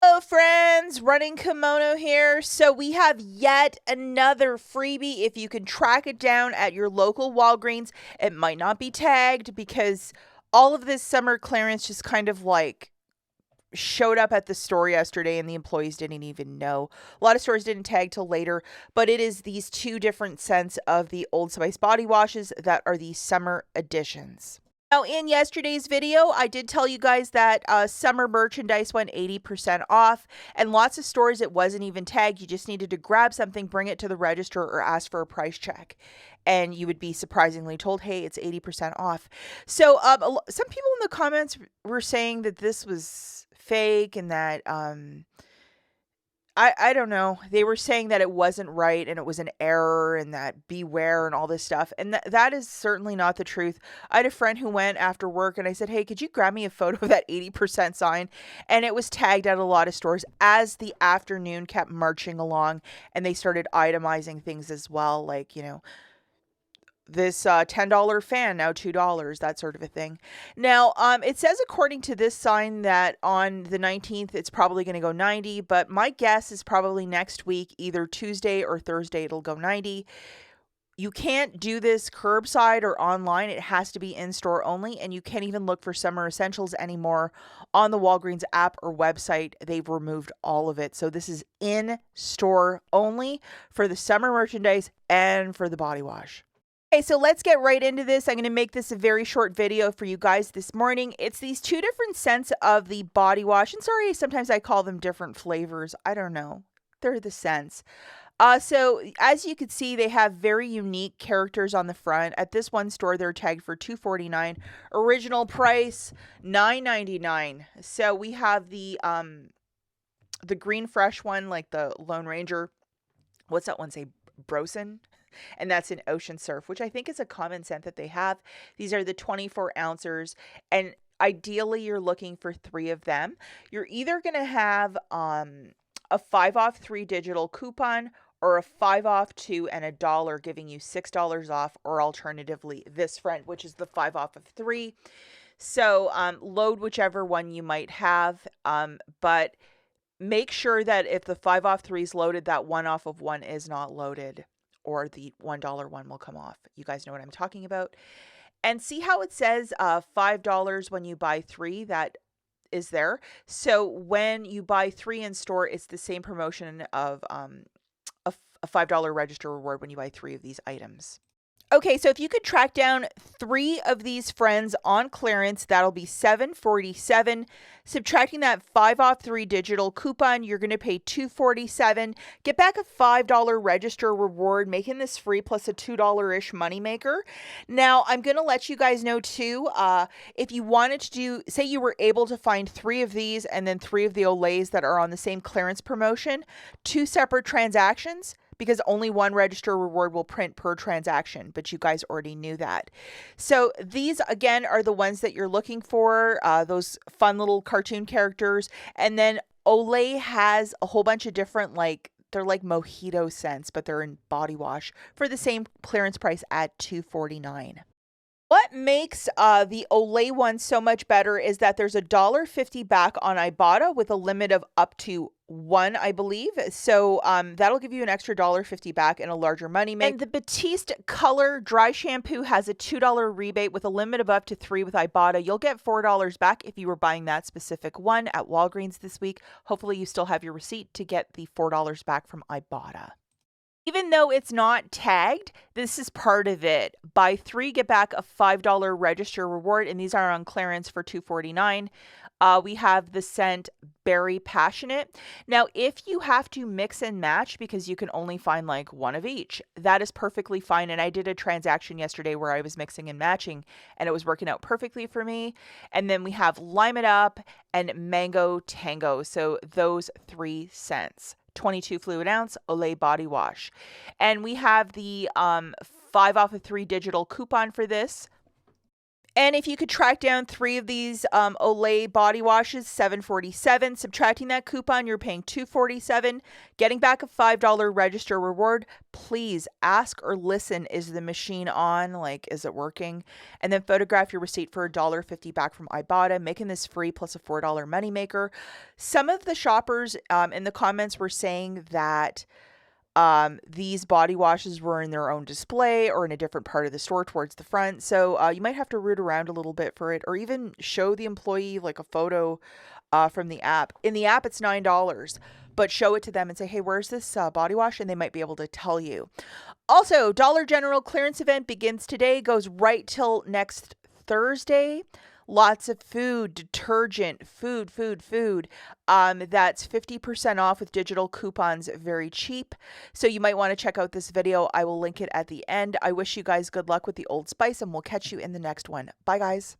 Hello friends, Running Kimono here. So we have yet another freebie. If you can track it down at your local Walgreens, it might not be tagged because all of this summer clearance just kind of like showed up at the store yesterday and the employees didn't even know. A lot of stores didn't tag till later, but it is these two different scents of the Old Spice body washes that are the summer editions. Now, in yesterday's video, I did tell you guys that summer merchandise went 80% off, and lots of stores it wasn't even tagged. You just needed to grab something, bring it to the register, or ask for a price check, and you would be surprisingly told, "Hey, it's 80% off." So, some people in the comments were saying that this was fake and that I don't know. They were saying that it wasn't right and it was an error and that beware and all this stuff. And that is certainly not the truth. I had a friend who went after work and I said, "Hey, could you grab me a photo of that 80% sign?" And it was tagged at a lot of stores as the afternoon kept marching along and they started itemizing things as well, like, this $10 fan now $2, that sort of a thing. Now, it says according to this sign that on the 19th it's probably going to go 90, but my guess is probably next week, either Tuesday or Thursday, it'll go 90. You can't do this curbside or online. It has to be in store only, and you can't even look for summer essentials anymore on the Walgreens app or website. They've removed all of it. So this is in store only for the summer merchandise and for the body wash. Okay, so let's get right into this. I'm going to make this a very short video for you guys this morning. It's these two different scents of the body wash. And sorry, sometimes I call them different flavors. I don't know. They're the scents. So as you can see, they have very unique characters on the front. At this one store, they're tagged for $2.49. Original price $9.99. So we have the green fresh one, like the Lone Ranger. What's that one say? Brosen? And that's an Ocean Surf, which I think is a common scent that they have. These are the 24 ounces, and ideally you're looking for 3 of them. You're either going to have a 5 off 3 digital coupon or a 5 off 2 and $1 giving you $6 off, or alternatively this friend, which is the 5 off of 3. So load whichever one you might have, but make sure that if the 5 off 3 is loaded, that 1 off of 1 is not loaded, or the $1 one will come off. You guys know what I'm talking about. And see how it says $5 when you buy 3? That is there. So when you buy 3 in store, it's the same promotion of a $5 register reward when you buy 3 of these items. Okay, so if you could track down 3 of these friends on clearance, that'll be $7.47. Subtracting that 5 off 3 digital coupon, you're going to pay $2.47. Get back a $5 register reward, making this free plus a $2-ish moneymaker. Now, I'm going to let you guys know too, if you wanted to do, say you were able to find 3 of these and then 3 of the Olays that are on the same clearance promotion, 2 separate transactions, because only one register reward will print per transaction, but you guys already knew that. So these, again, are the ones that you're looking for, those fun little cartoon characters. And then Olay has a whole bunch of different, they're like mojito scents, but they're in body wash for the same clearance price at $2.49. What makes the Olay one so much better is that there's $1.50 back on Ibotta with a limit of up to 1, I believe. So that'll give you an extra $1.50 back and a larger money make. And the Batiste Color Dry Shampoo has a $2 rebate with a limit of up to 3 with Ibotta. You'll get $4 back if you were buying that specific one at Walgreens this week. Hopefully you still have your receipt to get the $4 back from Ibotta. Even though it's not tagged, this is part of it. Buy 3, get back a $5 register reward, and these are on clearance for $2.49. We have the scent Berry Passionate. Now, if you have to mix and match because you can only find like one of each, that is perfectly fine. And I did a transaction yesterday where I was mixing and matching, and it was working out perfectly for me. And then we have Lime It Up and Mango Tango. So those 3 scents. 22 fluid ounce Olay body wash. And we have the 5 off of 3 digital coupon for this. And if you could track down 3 of these Olay body washes, $7.47. Subtracting that coupon, you're paying $2.47. Getting back a $5 register reward. Please ask or listen, is the machine on? Like, is it working? And then photograph your receipt for $1.50 back from Ibotta, making this free plus a $4 moneymaker. Some of the shoppers in the comments were saying that these body washes were in their own display or in a different part of the store towards the front. So you might have to root around a little bit for it, or even show the employee like a photo from the app. In the app, it's $9, but show it to them and say, hey, where's this body wash? And they might be able to tell you. Also, Dollar General clearance event begins today, goes right till next Thursday. Lots of food, detergent, food. That's 50% off with digital coupons, very cheap. So you might want to check out this video. I will link it at the end. I wish you guys good luck with the Old Spice, and we'll catch you in the next one. Bye, guys.